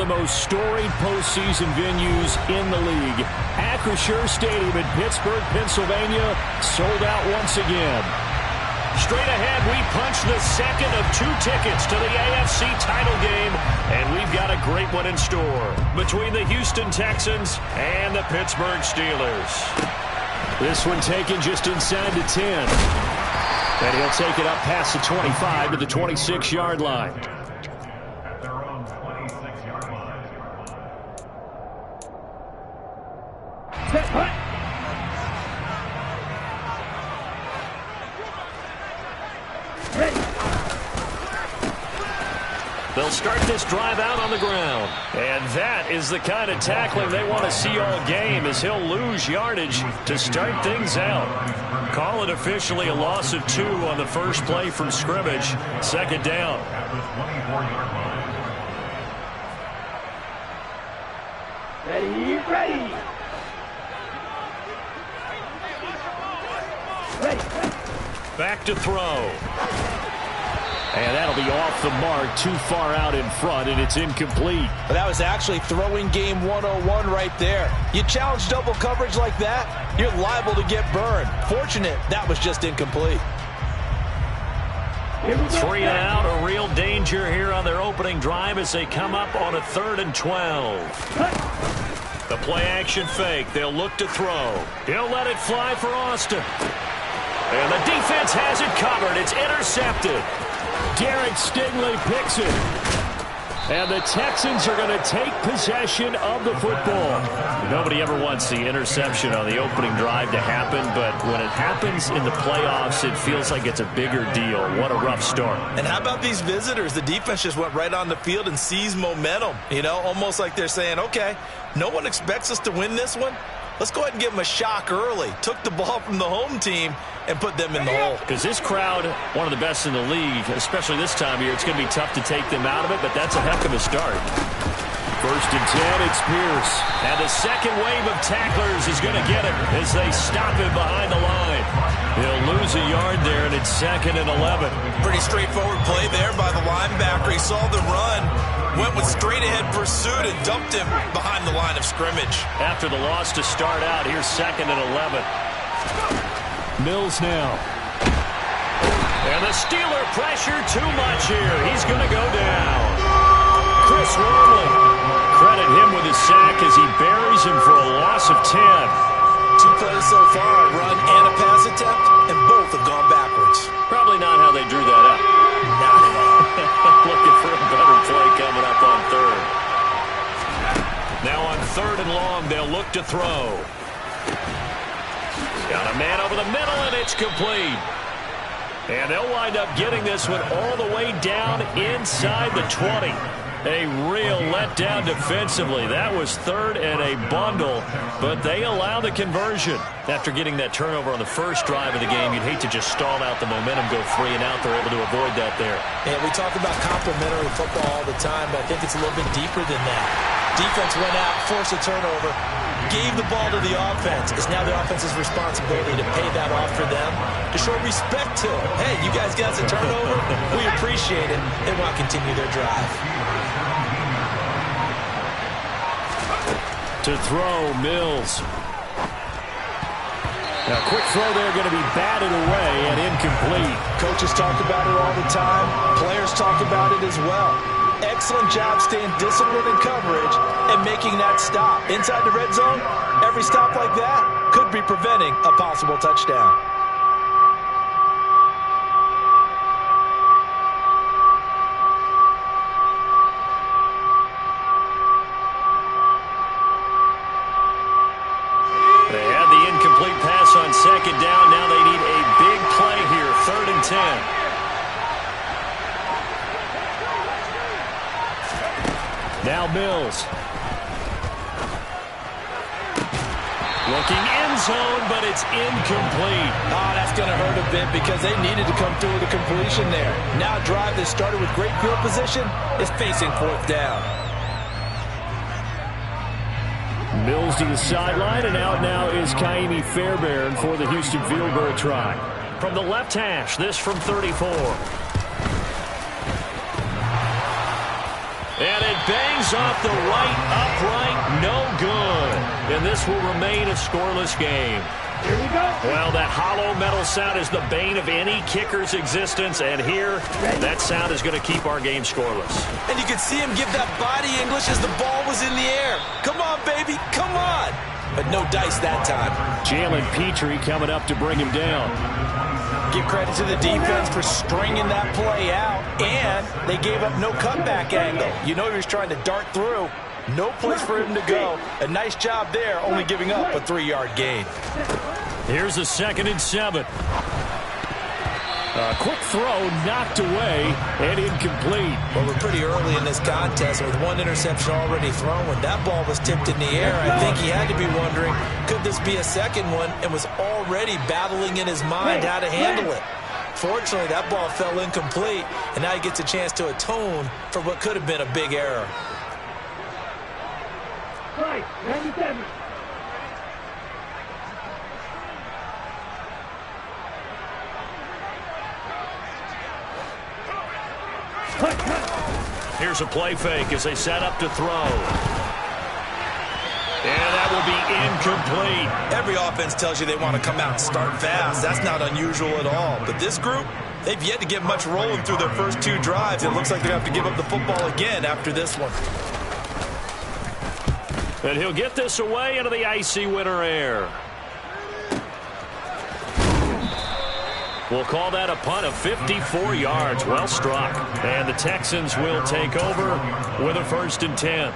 most storied postseason venues in the league. Acrisure Stadium in Pittsburgh, Pennsylvania, sold out once again. Straight ahead, we punch the second of 2 tickets to the AFC title game, and we've got a great one in store between the Houston Texans and the Pittsburgh Steelers. This one taken just inside the 10. And he'll take it up past the 25 to the 26-yard line. They'll start this drive out on the ground. And that is the kind of tackling they want to see all game, as he'll lose yardage to start things out. Call it officially a loss of 2 on the first play from scrimmage. Second down. Ready. Back to throw. And that'll be off the mark, too far out in front, and it's incomplete. But that was actually throwing game 101 right there. You challenge double coverage like that, you're liable to get burned. Fortunate that was just incomplete. 3 and out, a real danger here on their opening drive as they come up on a 3rd and 12. The play action fake. They'll look to throw. He'll let it fly for Austin. And the defense has it covered. It's intercepted. Garrett Stingley picks it. And the Texans are going to take possession of the football. Nobody ever wants the interception on the opening drive to happen, but when it happens in the playoffs, it feels like it's a bigger deal. What a rough start. And how about these visitors? The defense just went right on the field and seized momentum. You know, almost like they're saying, okay, no one expects us to win this one. Let's go ahead and give them a shock early. Took the ball from the home team and put them in the hole. Because this crowd, one of the best in the league, especially this time of year, it's going to be tough to take them out of it, but that's a heck of a start. 1st and 10, it's Pierce. And the second wave of tacklers is going to get him as they stop him behind the line. He'll lose a yard there, and it's 2nd and 11. Pretty straightforward play there by the linebacker. He saw the run, went with straight-ahead pursuit, and dumped him behind the line of scrimmage. After the loss to start out, here's 2nd and 11. Mills now. And the Steeler pressure too much here. He's going to go down. Chris Wormley. Credit him with his sack as he buries him for a loss of 10. 2 plays so far, run and a pass attempt, and both have gone backwards. Probably not how they drew that up. Not at all. Looking for a better play coming up on 3rd. Now on 3rd and long, they'll look to throw. Got a man over the middle, and it's complete. And they'll wind up getting this one all the way down inside the 20. A real letdown defensively. That was 3rd and a bundle, but they allow the conversion. After getting that turnover on the first drive of the game, you'd hate to just stall out the momentum, go 3 and out. They're able to avoid that there. And we talk about complementary football all the time, but I think it's a little bit deeper than that. Defense went out, forced a turnover, gave the ball to the offense. It's now the offense's responsibility to pay that off for them, to show respect to them. Hey, you guys got a turnover? We appreciate it. They want to continue their drive. To throw, Mills. Now, quick throw there, going to be batted away and incomplete. Coaches talk about it all the time. Players talk about it as well. Excellent job staying disciplined in coverage and making that stop. Inside the red zone, every stop like that could be preventing a possible touchdown. They had the incomplete pass on 2nd down. Now they need a big play here, 3rd and 10. Now Mills. Looking end zone, but it's incomplete. Oh, that's going to hurt a bit because they needed to come through with a completion there. Now a drive that started with great field position is facing 4th down. Mills to the sideline, and out now is Kaimi Fairbairn for the Houston field goal try. From the left hash, this from 34. And it bangs off the right upright. No good. And this will remain a scoreless game. Here we go. Well, that hollow metal sound is the bane of any kicker's existence, and here, that sound is going to keep our game scoreless. And you can see him give that body English as the ball was in the air. Come on, baby, come on. But no dice that time. Jalen Petrie coming up to bring him down. Give credit to the defense for stringing that play out, and they gave up no cutback angle. You know he was trying to dart through. No place for him to go. A nice job there, only giving up a 3-yard gain. Here's a 2nd and 7. A quick throw knocked away and incomplete. Well, we're pretty early in this contest with one interception already thrown. When that ball was tipped in the air, I think he had to be wondering, could this be a second one, and was already battling in his mind how to handle it. Fortunately, that ball fell incomplete, and now he gets a chance to atone for what could have been a big error. 97. Here's a play fake as they set up to throw. And that will be incomplete. Every offense tells you they want to come out and start fast. That's not unusual at all. But this group, they've yet to get much rolling through their first 2 drives. It looks like they're going to have to give up the football again after this one. And he'll get this away into the icy winter air. We'll call that a punt of 54 yards. Well struck. And the Texans will take over with a 1st and 10.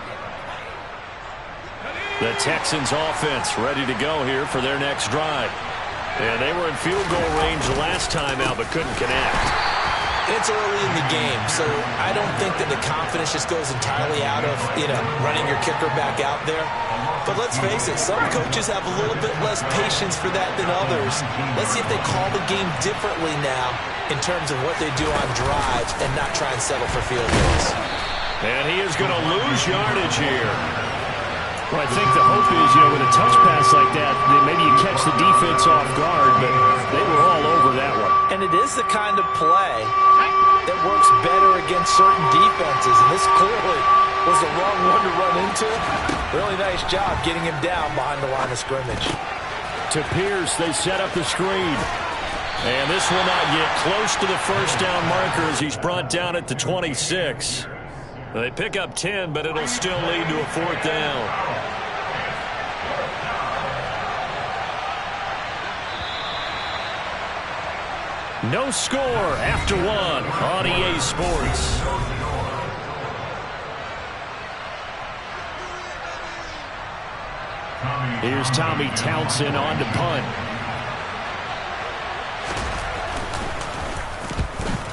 The Texans offense ready to go here for their next drive. And they were in field goal range the last time out but couldn't connect. It's early in the game, so I don't think that the confidence just goes entirely out of, running your kicker back out there. But let's face it, some coaches have a little bit less patience for that than others. Let's see if they call the game differently now in terms of what they do on drives and not try and settle for field goals. And he is going to lose yardage here. Well, I think the hope is, with a touch pass like that, maybe you catch the defense off guard, but they were all over that one. And it is the kind of play that works better against certain defenses, and this clearly was the wrong one to run into. Really nice job getting him down behind the line of scrimmage. To Pierce, they set up the screen. And this will not get close to the first down marker as he's brought down at the 26. They pick up 10, but it'll still lead to a 4th down. No score after 1 on EA Sports. Here's Tommy Townsend on to punt.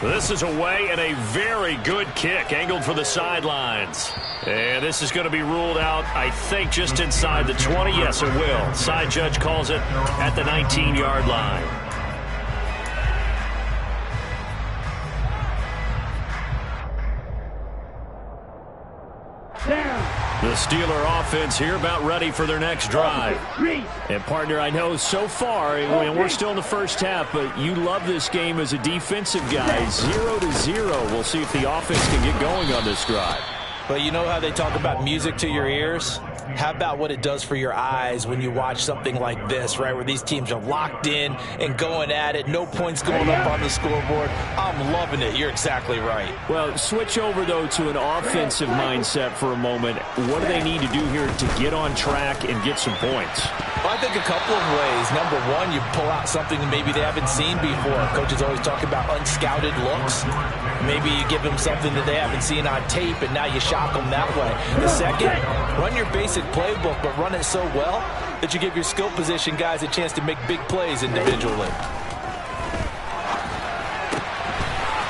This is away and a very good kick angled for the sidelines. And this is going to be ruled out, I think, just inside the 20. Yes, it will. Side judge calls it at the 19-yard line. The Steeler offense here about ready for their next drive. And, partner, I know so far, and we're still in the first half, but you love this game as a defensive guy. 0-0. We'll see if the offense can get going on this drive. But you know how they talk about music to your ears? How about what it does for your eyes when you watch something like this, right, where these teams are locked in and going at it, no points going up on the scoreboard? I'm loving it. You're exactly right. Well, switch over, though, to an offensive mindset for a moment. What do they need to do here to get on track and get some points? Well, I think a couple of ways. Number one, you pull out something that maybe they haven't seen before. Coaches always talk about unscouted looks. Maybe you give them something that they haven't seen on tape, and now you shock them that way. The second, run your basic playbook, but run it so well that you give your skill position guys a chance to make big plays individually.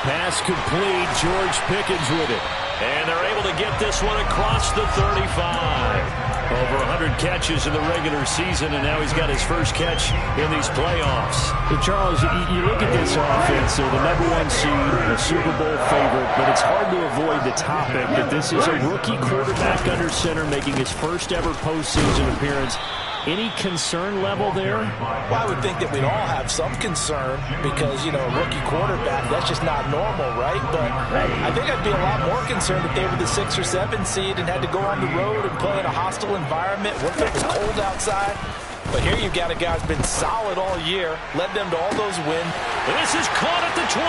Pass complete. George Pickens with it. And they're able to get this one across the 35. Over 100 catches in the regular season, and now he's got his first catch in these playoffs. So, Charles, you look at this offense, they're the #1 seed, a Super Bowl favorite, but it's hard to avoid the topic that this is a rookie quarterback under center making his first ever postseason appearance. Any concern level there? Well, I would think that we'd all have some concern because, a rookie quarterback, that's just not normal, right? But I think I'd be a lot more concerned concerned that they were the 6 or 7 seed and had to go on the road and play in a hostile environment. What if it was cold outside? But here you've got a guy who's been solid all year, led them to all those wins. This is caught at the 20.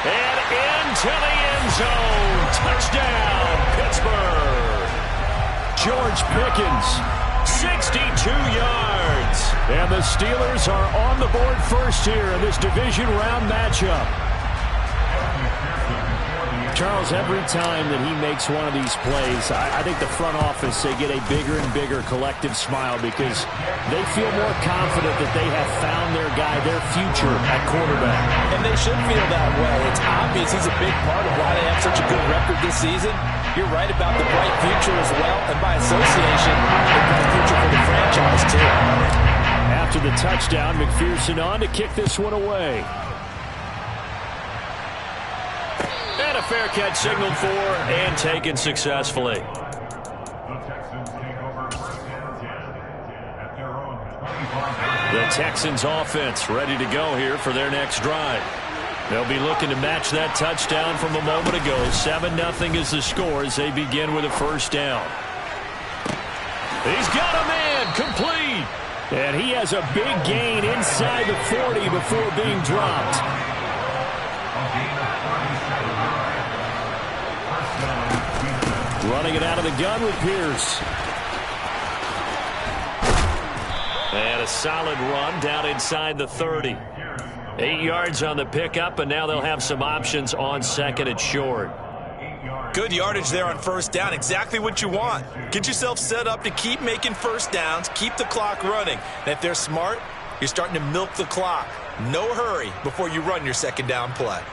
And into the end zone. Touchdown, Pittsburgh. George Pickens, 62 yards. And the Steelers are on the board first here in this division round matchup. Charles, every time that he makes one of these plays, I think the front office, they get a bigger and bigger collective smile because they feel more confident that they have found their guy, their future at quarterback. And they should feel that way. It's obvious he's a big part of why they have such a good record this season. You're right about the bright future as well, and by association, the bright future for the franchise too. After the touchdown, McPherson on to kick this one away. And a fair catch signaled for and taken successfully. The Texans offense ready to go here for their next drive. They'll be looking to match that touchdown from a moment ago. 7-0 is the score as they begin with a first down. He's got a man, complete. And he has a big gain inside the 40 before being dropped. Running it out of the gun with Pierce. And a solid run down inside the 30. 8 yards on the pickup, and now they'll have some options on second and short. Good yardage there on first down. Exactly what you want. Get yourself set up to keep making first downs, keep the clock running. And if they're smart, you're starting to milk the clock. No hurry before you run your second down play.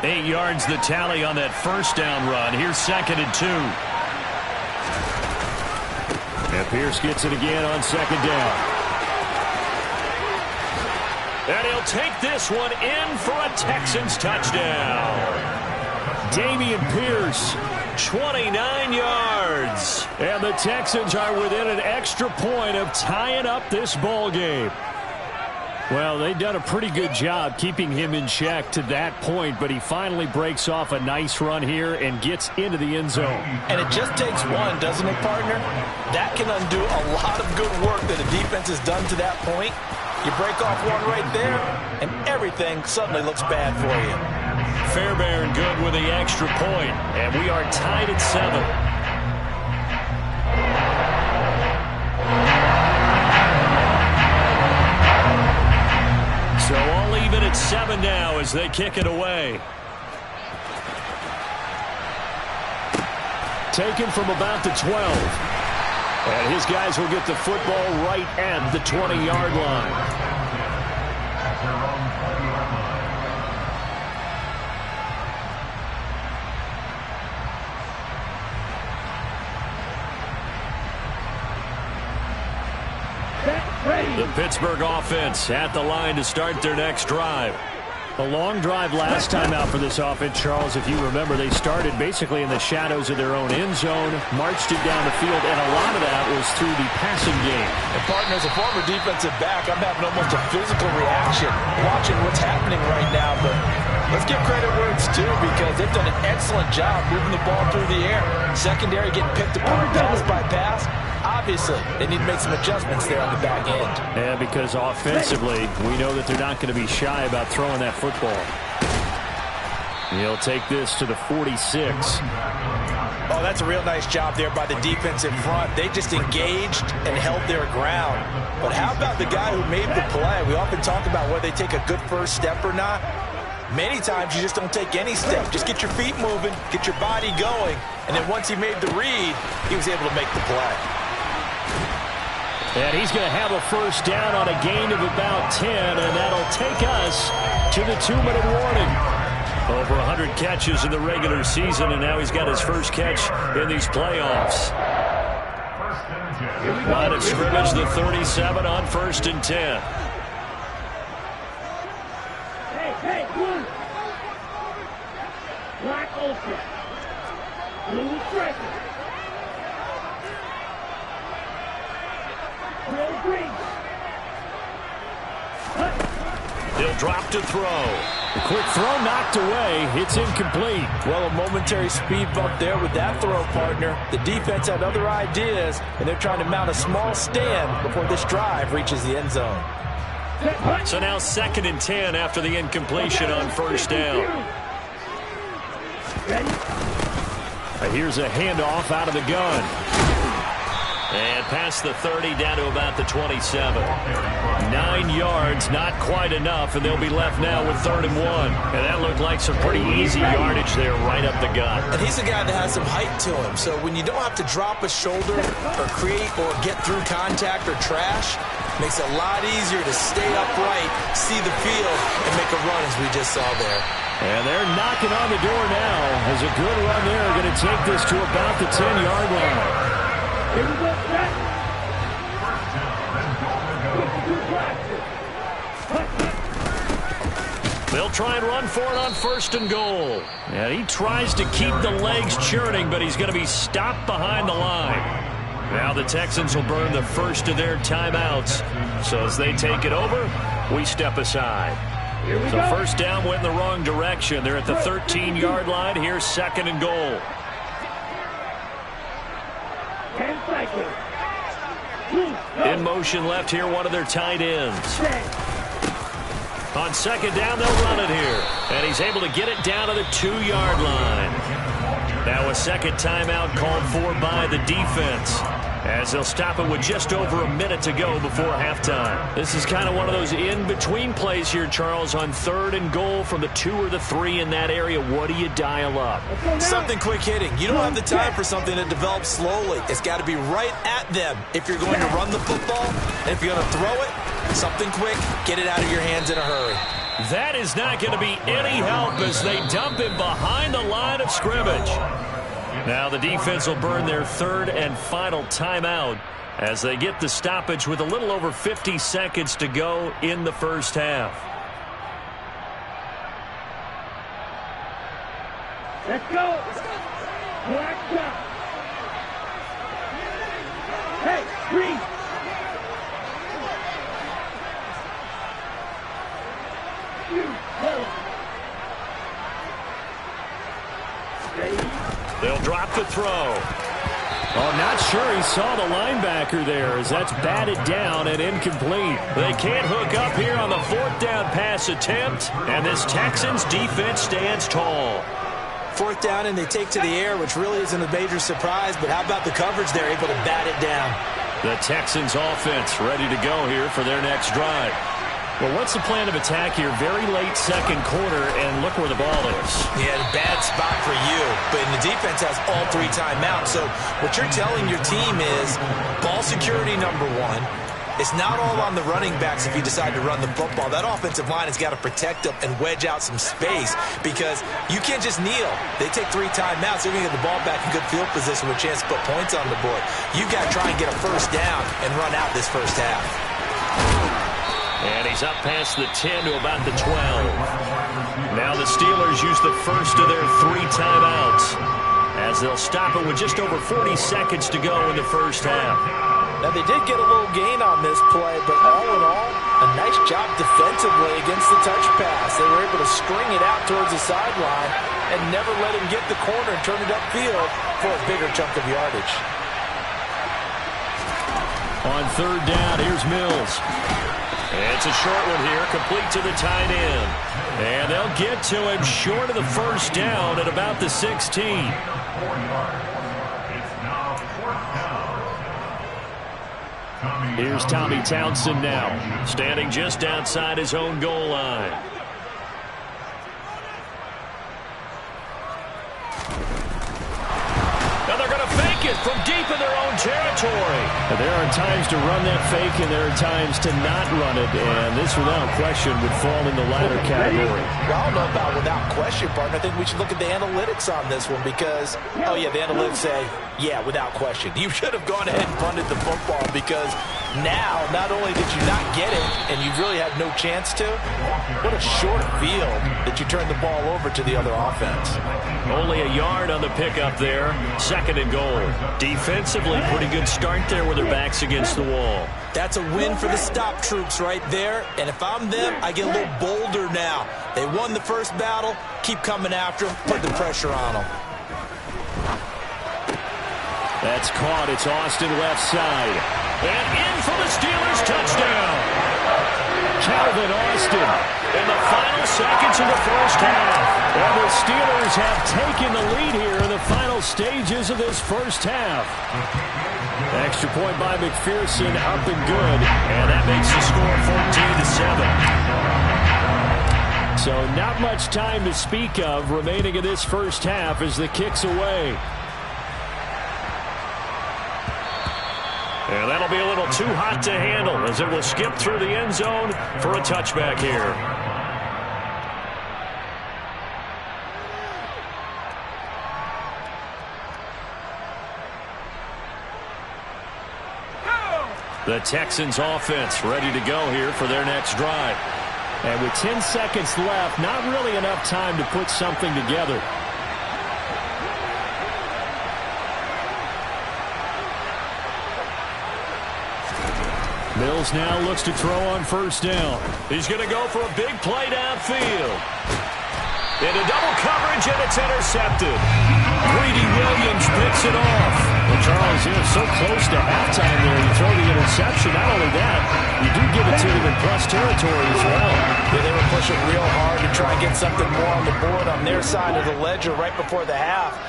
8 yards the tally on that first down run. Here's second and 2. And Pierce gets it again on second down. And he'll take this one in for a Texans touchdown. Dameon Pierce, 29 yards. And the Texans are within an extra point of tying up this ball game. Well, they've done a pretty good job keeping him in check to that point, but he finally breaks off a nice run here and gets into the end zone. And it just takes one, doesn't it, partner? That can undo a lot of good work that a defense has done to that point. You break off one right there, and everything suddenly looks bad for you. Fairbairn good with the extra point, and we are tied at 7. So all even at 7 now as they kick it away. Taken from about the 12. And his guys will get the football right at the 20-yard line. The Pittsburgh offense at the line to start their next drive. A long drive last time out for this offense, Charles. If you remember, they started basically in the shadows of their own end zone, marched it down the field, and a lot of that was through the passing game. And partner, as a former defensive back, I'm having almost a physical reaction watching what's happening right now. But let's give credit where it's due because they've done an excellent job moving the ball through the air. Secondary getting picked apart pass by pass. Obviously, they need to make some adjustments there on the back end. Yeah, because offensively, we know that they're not going to be shy about throwing that football. He'll take this to the 46. Oh, that's a real nice job there by the defense in front. They just engaged and held their ground. But how about the guy who made the play? We often talk about whether they take a good first step or not. Many times you just don't take any step. Just get your feet moving, get your body going, and then once he made the read, he was able to make the play. And he's going to have a first down on a gain of about 10, and that'll take us to the 2-minute warning. Over 100 catches in the regular season, and now he's got his first catch in these playoffs. Line of scrimmage, the 37 on 1st and 10. Hey, blue. Black ultra. Blue striker. They'll drop to throw. The quick throw knocked away. It's incomplete. Well, a momentary speed bump there with that throw, partner. The defense had other ideas, and they're trying to mount a small stand before this drive reaches the end zone. So now 2nd and 10 after the incompletion on first down. Here's a handoff out of the gun. And past the 30 down to about the 27. 9 yards, not quite enough, and they'll be left now with 3rd and 1. And that looked like some pretty easy yardage there right up the gut. And he's a guy that has some height to him, so when you don't have to drop a shoulder or create or get through contact or trash, makes it a lot easier to stay upright, see the field, and make a run as we just saw there. And they're knocking on the door now. As a good run there, going to take this to about the 10-yard line. Here we go, Jack. They'll try and run for it on 1st and goal. And he tries to keep the legs churning, but he's going to be stopped behind the line. Now the Texans will burn the first of their timeouts. So as they take it over, we step aside. So first down went in the wrong direction. They're at the 13-yard line. Here's 2nd and goal. 10 seconds. In motion left here, one of their tight ends. On 2nd down, they'll run it here. And he's able to get it down to the 2-yard line. Now a second timeout called for by the defense, as they'll stop it with just over a minute to go before halftime. This is kind of one of those in-between plays here, Charles, on 3rd and goal from the 2 or the 3 in that area. What do you dial up? Something quick hitting. You don't have the time for something that develops slowly. It's got to be right at them if you're going to run the football. And if you're going to throw it, something quick, get it out of your hands in a hurry. That is not going to be any help as they dump him behind the line of scrimmage. Now the defense will burn their 3rd and final timeout as they get the stoppage with a little over 50 seconds to go in the first half. Let's go. Black shot. Hey, green. They'll drop the throw. Oh, not sure he saw the linebacker there as that's batted down and incomplete. They can't hook up here on the 4th down pass attempt, and this Texans defense stands tall. 4th down and they take to the air, which really isn't a major surprise, but how about the coverage? They're able to bat it down. The Texans offense ready to go here for their next drive. Well, what's the plan of attack here? Very late 2nd quarter, and look where the ball is. Yeah, bad spot for you, but the defense has all 3 timeouts. So what you're telling your team is ball security number 1. It's not all on the running backs if you decide to run the football. That offensive line has got to protect them and wedge out some space because you can't just kneel. They take 3 timeouts. They're going to get the ball back in good field position with a chance to put points on the board. You've got to try and get a first down and run out this first half. And he's up past the 10 to about the 12. Now the Steelers use the first of their 3 timeouts as they'll stop it with just over 40 seconds to go in the first half. Now they did get a little gain on this play, but all in all, a nice job defensively against the touch pass. They were able to string it out towards the sideline and never let him get the corner and turn it upfield for a bigger chunk of yardage. On 3rd down, here's Mills. It's a short one here, complete to the tight end. And they'll get to him short of the first down at about the 16. Here's Tommy Townsend now, standing just outside his own goal line. Now they're going to fake it from deep in their own territory. There are times to run that fake, and there are times to not run it, and this, without question, would fall in the latter category. Well, I don't know about without question, partner. I think we should look at the analytics on this one because, oh, yeah, the analytics say, yeah, without question. You should have gone ahead and punted the football because Now, not only did you not get it, and you really had no chance to, what a short field that you turned the ball over to the other offense. Only a yard on the pickup there. 2nd and goal. Defensively, pretty good start there with their backs against the wall. That's a win for the stop troops right there. And if I'm them, I get a little bolder now. They won the first battle. Keep coming after them. Put the pressure on them. That's caught. It's Austin left side. And in for the Steelers touchdown. Calvin Austin in the final seconds of the first half. And the Steelers have taken the lead here in the final stages of this first half. Extra point by McPherson, up and good. And that makes the score 14-7. So not much time to speak of remaining in this first half as the kick's away. And that'll be a little too hot to handle as it will skip through the end zone for a touchback here. The Texans offense ready to go here for their next drive. And with 10 seconds left, not really enough time to put something together. Mills now looks to throw on first down. He's going to go for a big play downfield. Into double coverage, and it's intercepted. Greedy Williams picks it off. Well, Charles, so close to halftime there. You throw the interception. Not only that, you do give it to them in plus territory as well. Yeah, they were pushing real hard to try and get something more on the board on their side of the ledger right before the half.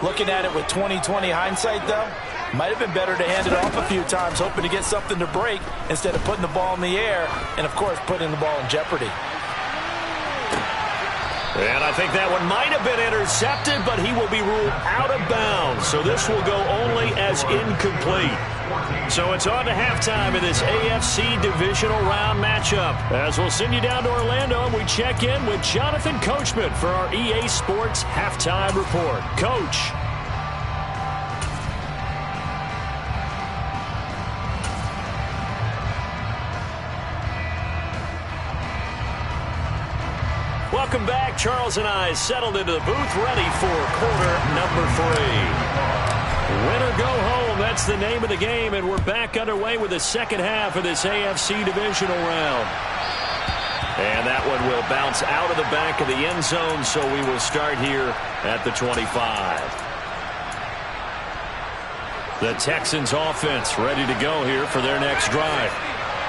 Looking at it with 20/20 hindsight, though, might have been better to hand it off a few times, hoping to get something to break instead of putting the ball in the air and, of course, putting the ball in jeopardy. And I think that one might have been intercepted, but he will be ruled out of bounds. So this will go only as incomplete. So it's on to halftime in this AFC divisional round matchup. As we'll send you down to Orlando, and we check in with Jonathan Coachman for our EA Sports Halftime Report. Coach. Welcome back. Charles and I settled into the booth, ready for quarter number 3. Win or go home, that's the name of the game, and we're back underway with the second half of this AFC divisional round. And that one will bounce out of the back of the end zone, so we will start here at the 25. The Texans offense ready to go here for their next drive.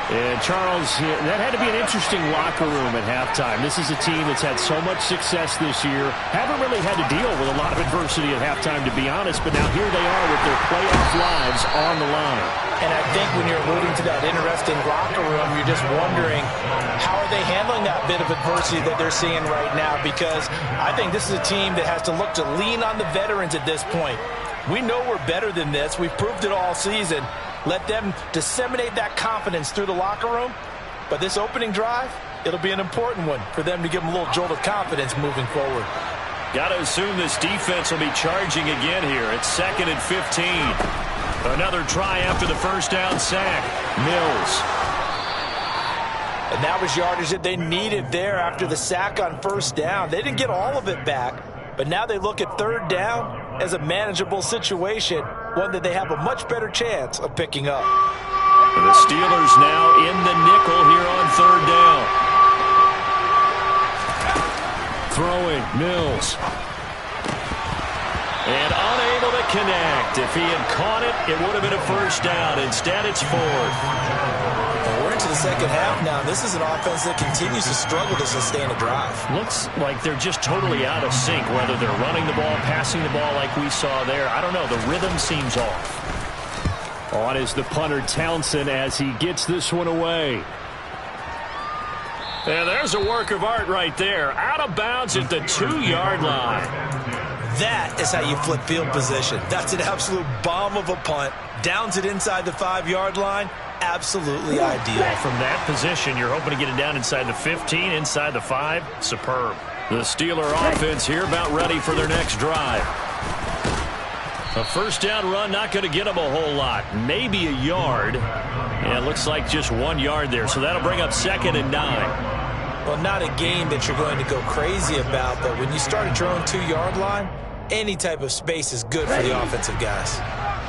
And Charles, that had to be an interesting locker room at halftime. This is a team that's had so much success this year. Haven't really had to deal with a lot of adversity at halftime, to be honest. But now here they are with their playoff lives on the line. And I think when you're alluding to that interesting locker room, you're just wondering, how are they handling that bit of adversity that they're seeing right now? Because I think this is a team that has to look to lean on the veterans at this point. We know we're better than this. We've proved it all season. Let them disseminate that confidence through the locker room. But this opening drive, it'll be an important one for them to give them a little jolt of confidence moving forward. Got to assume this defense will be charging again here. It's 2nd and 15. Another try after the first down sack. Mills. And that was yardage that they needed there after the sack on first down. They didn't get all of it back, but now they look at third down as a manageable situation, one that they have a much better chance of picking up. And the Steelers now in the nickel here on third down. Throwing, Mills. And unable to connect. If he had caught it, it would have been a first down. Instead, it's 4th. Well, we're into the second half now. This is an offense that continues to struggle to sustain a drive. Looks like they're just totally out of sync, whether they're running the ball, passing the ball like we saw there. I don't know. The rhythm seems off. On is the punter, Townsend, as he gets this one away. And there's a work of art right there. Out of bounds at the 2-yard line. That is how you flip field position. That's an absolute bomb of a punt. Downs it inside the 5-yard line. Absolutely ideal. From that position, you're hoping to get it down inside the 15, inside the 5. Superb. The Steeler offense here about ready for their next drive. A first down run, not going to get him a whole lot. Maybe a yard. Yeah, it looks like just 1 yard there. So that'll bring up 2nd and 9. Well, not a game that you're going to go crazy about, but when you start at your own 2-yard line, any type of space is good for the offensive guys.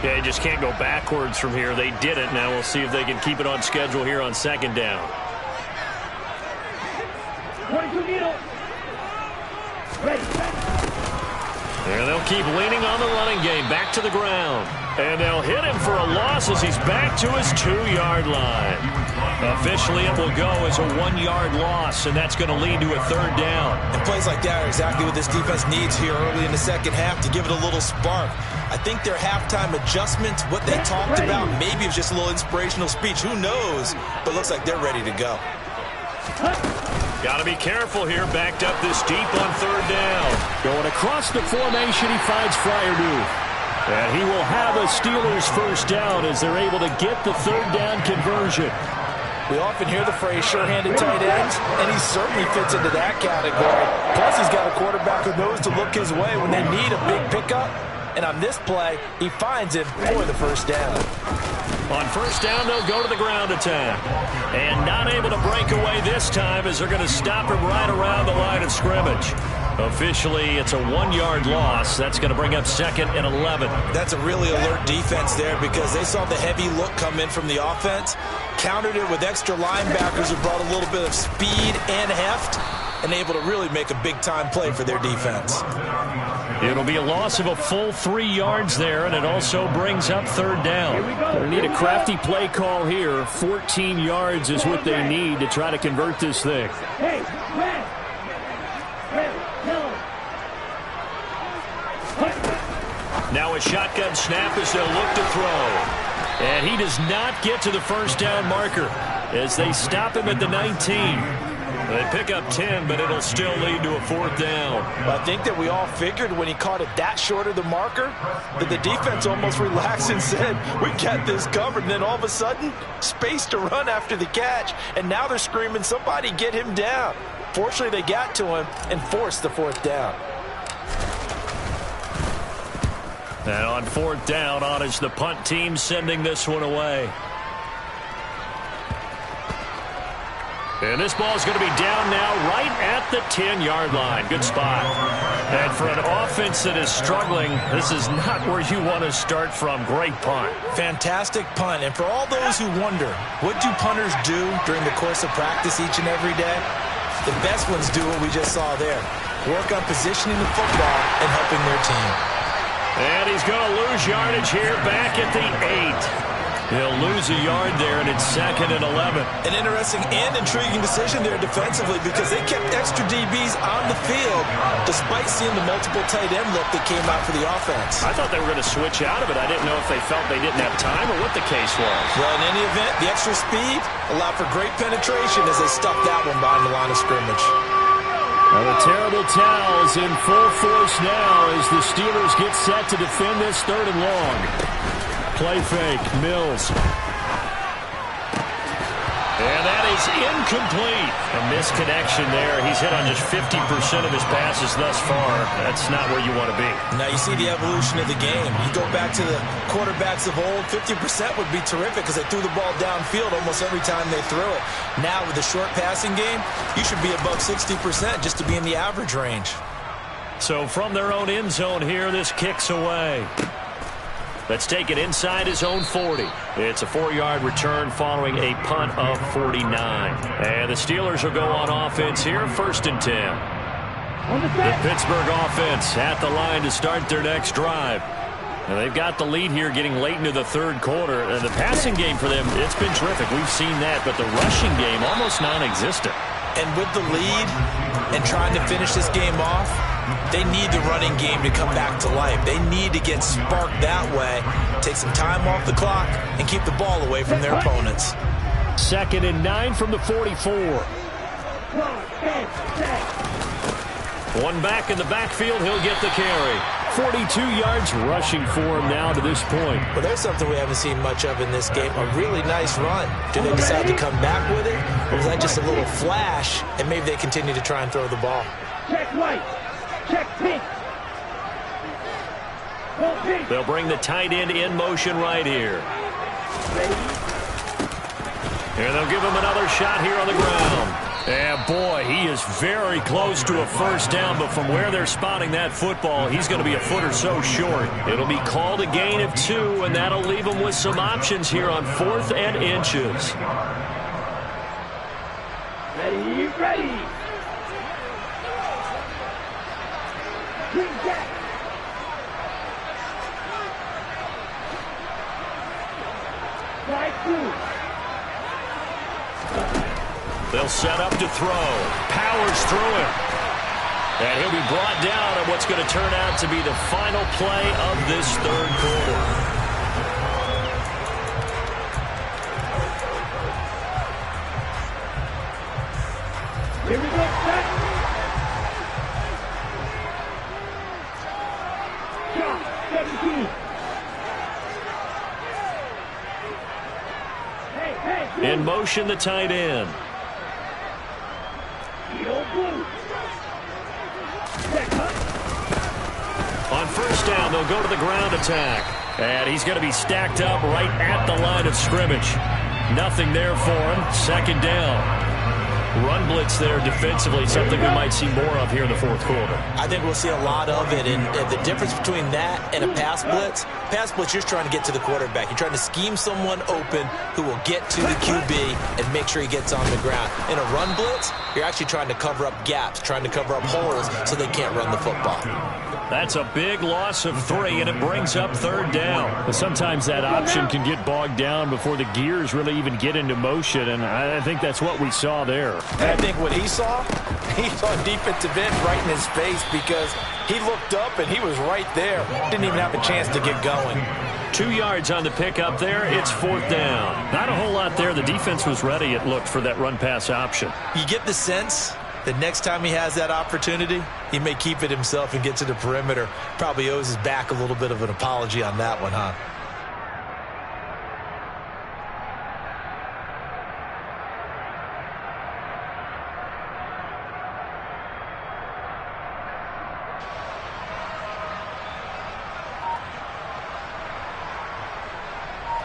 Yeah, you just can't go backwards from here. They did it. Now we'll see if they can keep it on schedule here on 2nd down. 22 needle. Ready. And they'll keep leaning on the running game. Back to the ground. And they'll hit him for a loss as he's back to his 2-yard line. Officially, it will go as a 1-yard loss, and that's going to lead to a 3rd down. And plays like that are exactly what this defense needs here early in the second half to give it a little spark. I think their halftime adjustment, what they talked about, maybe it was just a little inspirational speech. Who knows? But it looks like they're ready to go. Got to be careful here. Backed up this deep on 3rd down. Going across the formation, he finds Fryermuth. And he will have a Steelers first down as they're able to get the 3rd down conversion. We often hear the phrase sure-handed tight ends, and he certainly fits into that category. Plus, he's got a quarterback who knows to look his way when they need a big pickup. And on this play, he finds him for the first down. On 1st down, they'll go to the ground attack. And not able to break away this time as they're going to stop him right around the line of scrimmage. Officially, it's a 1-yard loss. That's going to bring up 2nd and 11. That's a really alert defense there because they saw the heavy look come in from the offense, countered it with extra linebackers who brought a little bit of speed and heft, and able to really make a big-time play for their defense. It'll be a loss of a full 3 yards there, and it also brings up 3rd down. They need a crafty play call here. 14 yards is what they need to try to convert this thing. Hey, man. Now a shotgun snap as they'll look to throw. And he does not get to the first down marker as they stop him at the 19. They pick up 10, but it'll still lead to a 4th down. I think that we all figured when he caught it that short of the marker that the defense almost relaxed and said, we got this covered. And then all of a sudden, space to run after the catch. And now they're screaming, somebody get him down. Fortunately, they got to him and forced the 4th down. And on 4th down, on is the punt team sending this one away. And this ball is going to be down now right at the 10-yard line. Good spot. And for an offense that is struggling, this is not where you want to start from. Great punt. Fantastic punt. And for all those who wonder, what do punters do during the course of practice each and every day? The best ones do what we just saw there. Work on positioning the football and helping their team. And he's going to lose yardage here back at the 8. He'll lose a yard there, and it's 2nd and 11. An interesting and intriguing decision there defensively because they kept extra DBs on the field despite seeing the multiple tight end look that came out for the offense. I thought they were going to switch out of it. I didn't know if they felt they didn't have time or what the case was. Well, in any event, the extra speed allowed for great penetration as they stuffed that one behind the line of scrimmage. Now the terrible towels in full force now as the Steelers get set to defend this 3rd and long. Play fake, Mills. And that is incomplete. A misconnection there. He's hit on just 50% of his passes thus far. That's not where you want to be. Now you see the evolution of the game. You go back to the quarterbacks of old, 50% would be terrific because they threw the ball downfield almost every time they threw it. Now with the short passing game, you should be above 60% just to be in the average range. So from their own end zone here, this kicks away. Let's take it inside his own 40. It's a 4-yard return following a punt of 49. And the Steelers will go on offense here, 1st and 10. The Pittsburgh offense at the line to start their next drive. And they've got the lead here getting late into the 3rd quarter. And the passing game for them, it's been terrific. We've seen that. But the rushing game, almost non-existent. And with the lead and trying to finish this game off, they need the running game to come back to life. They need to get sparked that way, take some time off the clock, and keep the ball away from their opponents. 2nd and 9 from the 44. One back in the backfield, he'll get the carry. 42 yards rushing for him now to this point. Well, there's something we haven't seen much of in this game, a really nice run. Did they decide to come back with it, or was that just a little flash, and maybe they continue to try and throw the ball? Check white. Check pink. They'll bring the tight end in motion right here. And they'll give him another shot here on the ground. And boy, he is very close to a first down, but from where they're spotting that football, he's going to be a foot or so short. It'll be called a gain of 2, and that'll leave him with some options here on 4th and inches. Ready. Green jack. Right through. They'll set up to throw. Powers through him. And he'll be brought down at what's going to turn out to be the final play of this third quarter. Here we go, set. Shot, 17. Hey. In motion, the tight end. On first down, they'll go to the ground attack. And he's going to be stacked up right at the line of scrimmage. Nothing there for him. Second down. Run blitz there defensively, something we might see more of here in the fourth quarter. I think we'll see a lot of it, and the difference between that and a pass blitz, you're trying to get to the quarterback. You're trying to scheme someone open who will get to the QB and make sure he gets on the ground. In a run blitz, you're actually trying to cover up gaps, trying to cover up holes so they can't run the football. That's a big loss of 3, and it brings up third down. But sometimes that option can get bogged down before the gears really even get into motion, and I think that's what we saw there. And I think what he saw defensive end right in his face because he looked up and he was right there. Didn't even have a chance to get going. 2 yards on the pickup there. It's fourth down. Not a whole lot there. The defense was ready, it looked, for that run-pass option. You get the sense the next time he has that opportunity, he may keep it himself and get to the perimeter. Probably owes his back a little bit of an apology on that one, huh?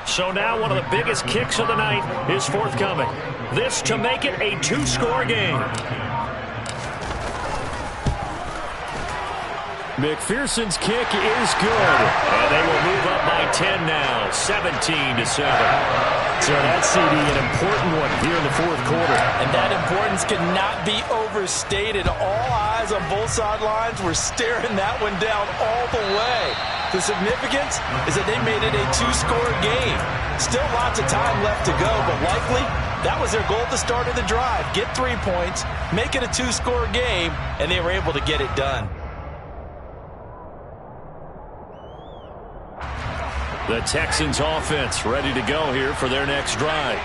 So now one of the biggest kicks of the night is forthcoming. This to make it a 2-score game. McPherson's kick is good. And they will move up by 10 now, 17-7. So that's, CD, an important one here in the fourth quarter. And that importance cannot be overstated. All eyes on both sidelines were staring that one down all the way. The significance is that they made it a 2-score game. Still lots of time left to go, but likely that was their goal at the start of the drive. Get 3 points, make it a 2-score game, and they were able to get it done. The Texans offense ready to go here for their next drive.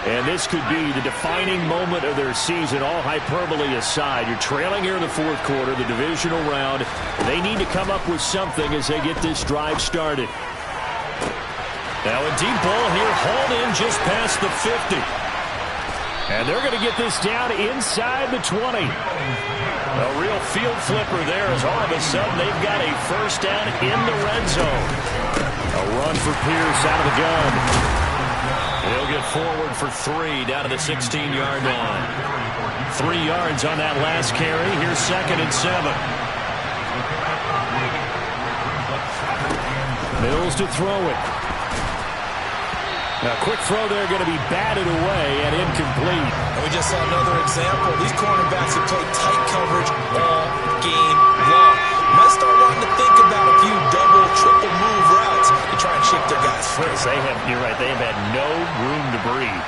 And this could be the defining moment of their season, all hyperbole aside. You're trailing here in the fourth quarter, the divisional round. They need to come up with something as they get this drive started. Now a deep ball here, hauled in just past the 50. And they're going to get this down inside the 20. A real field flipper there as all of a sudden they've got a first down in the red zone. A run for Pierce out of the gun. He'll get forward for 3 down to the 16-yard line. 3 yards on that last carry. Here's 2nd and 7. Mills to throw it. Now, quick throw there, going to be batted away and incomplete. And we just saw another example. These cornerbacks have played tight coverage all game long. Might start wanting to think about a few double, triple move routes to try and shake their guys free. You're right, they have had no room to breathe.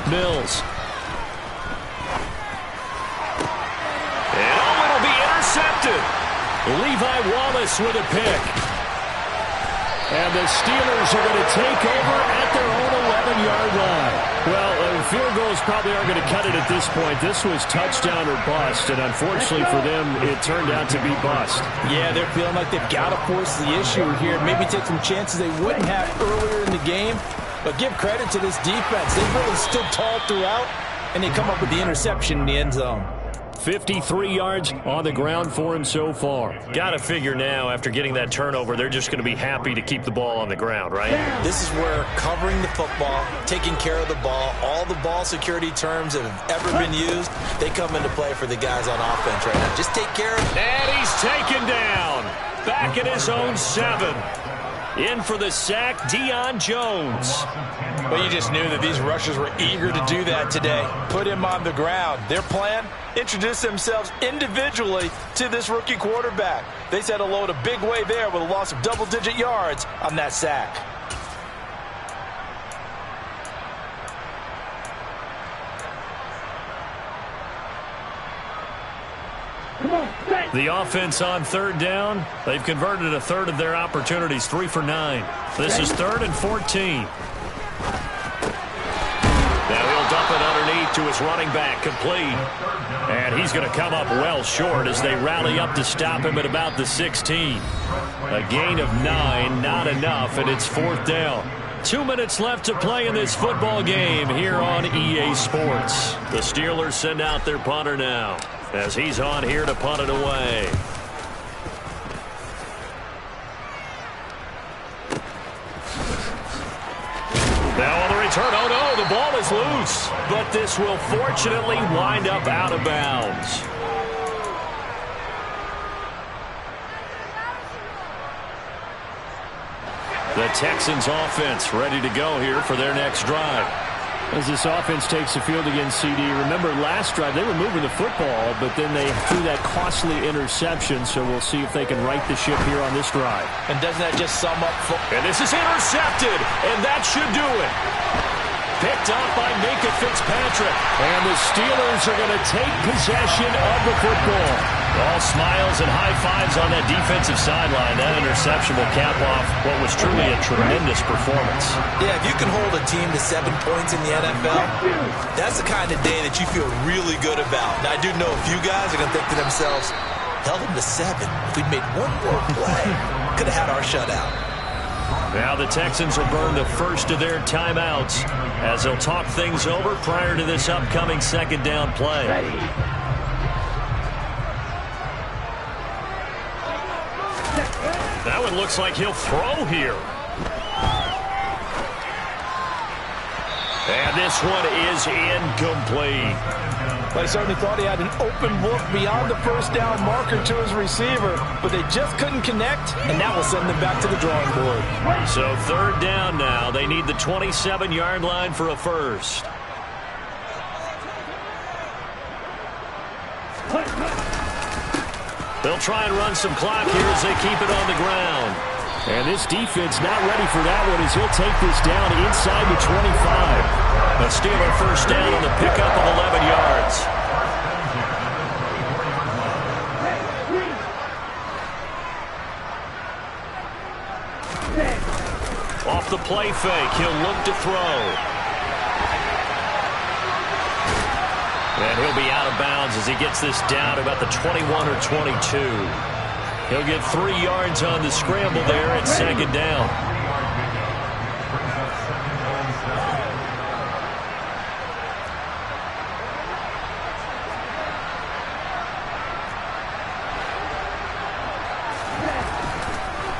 Mills. And it'll be intercepted. Levi Wallace with a pick. And the Steelers are going to take over at their own 11-yard line. Well, field goals probably aren't going to cut it at this point. This was touchdown or bust, and unfortunately for them, it turned out to be bust. Yeah, they're feeling like they've got to force the issue here. Maybe take some chances they wouldn't have earlier in the game. But give credit to this defense. They've really stood tall throughout, and they come up with the interception in the end zone. 53 yards on the ground for him so far. Got to figure now, after getting that turnover, they're just going to be happy to keep the ball on the ground, right? This is where covering the football, taking care of the ball, all the ball security terms that have ever been used, they come into play for the guys on offense right now. Just take care of it. And he's taken down. Back at his own 7. In for the sack, Deion Jones. Well, you just knew that these rushers were eager to do that today. Put him on the ground. Their plan, introduce themselves individually to this rookie quarterback. They said hello to Big Way there with a loss of double-digit yards on that sack. The offense on third down. They've converted a third of their opportunities, 3 for 9. This is 3rd and 14. Now he'll dump it underneath to his running back, complete. And he's going to come up well short as they rally up to stop him at about the 16. A gain of 9, not enough, and it's 4th down. 2 minutes left to play in this football game here on EA Sports. The Steelers send out their punter now, as he's on here to punt it away. Now on the return, oh no, the ball is loose. But this will fortunately wind up out of bounds. The Texans offense ready to go here for their next drive. As this offense takes the field against CD, remember last drive they were moving the football, but then they threw that costly interception, so we'll see if they can right the ship here on this drive. And doesn't that just sum up? And this is intercepted, and that should do it. Picked off by Minka Fitzpatrick. And the Steelers are going to take possession of the football. All smiles and high fives on that defensive sideline. That interception will cap off what was truly a tremendous performance. Yeah, if you can hold a team to 7 points in the NFL, that's the kind of day that you feel really good about. Now, I do know a few guys are going to think to themselves, held them to 7. If we'd made one more play, could have had our shutout. Now the Texans will burn the first of their timeouts as they'll talk things over prior to this upcoming 2nd down play. That one looks like he'll throw here. And this one is incomplete. Well, he certainly thought he had an open look beyond the first down marker to his receiver, but they just couldn't connect, and that will send them back to the drawing board. So 3rd down now. They need the 27-yard line for a first. They'll try and run some clock here as they keep it on the ground. And this defense not ready for that one as he'll take this down inside the 25. A Steeler first down on the pickup of 11 yards. Off the play fake, he'll look to throw. And he'll be out of bounds as he gets this down to about the 21 or 22. He'll get 3 yards on the scramble there at 2nd down.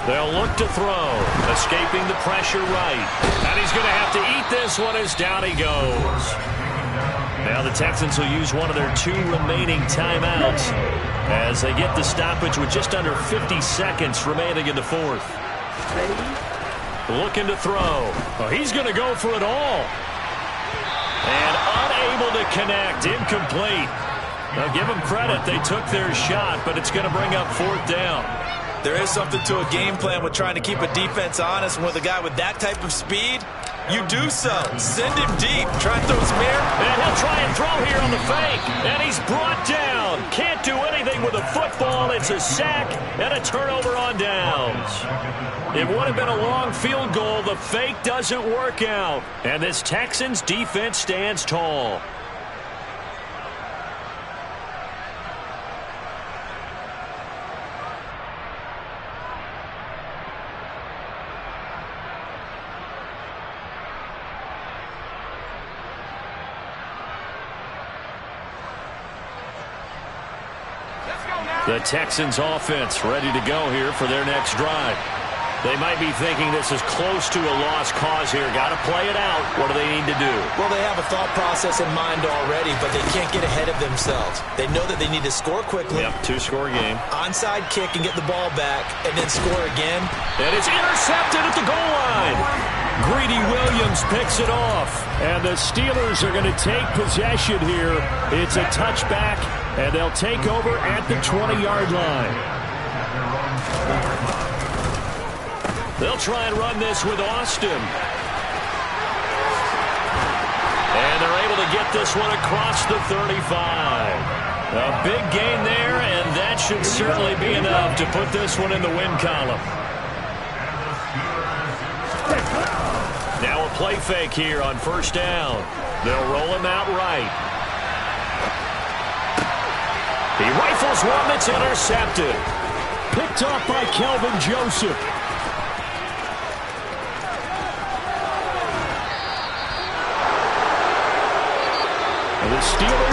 They'll look to throw, escaping the pressure right. And he's going to have to eat this one as down he goes. Now the Texans will use one of their 2 remaining timeouts as they get the stoppage with just under 50 seconds remaining in the 4th. Looking to throw. Oh, he's going to go for it all. And unable to connect. Incomplete. Now give them credit. They took their shot, but it's going to bring up 4th down. There is something to a game plan with trying to keep a defense honest, and with a guy with that type of speed, you do so. Send him deep. Try and throw some air. And he'll try and throw here on the fake. And he's brought down. Can't do anything with a football. It's a sack and a turnover on downs. It would have been a long field goal. The fake doesn't work out. And this Texans defense stands tall. The Texans offense ready to go here for their next drive. They might be thinking this is close to a lost cause here. Got to play it out. What do they need to do? Well, they have a thought process in mind already, but they can't get ahead of themselves. They know that they need to score quickly. Yep, two-score game. Onside kick and get the ball back, and then score again. And it's intercepted at the goal line. Greedy Williams picks it off. And the Steelers are going to take possession here. It's a touchback, and they'll take over at the 20-yard line. They'll try and run this with Austin. And they're able to get this one across the 35. A big gain there, and that should certainly be enough to put this one in the win column. Now a play fake here on first down. They'll roll him out right. He rifles one that's intercepted. Picked off by Kelvin Joseph. And the Steelers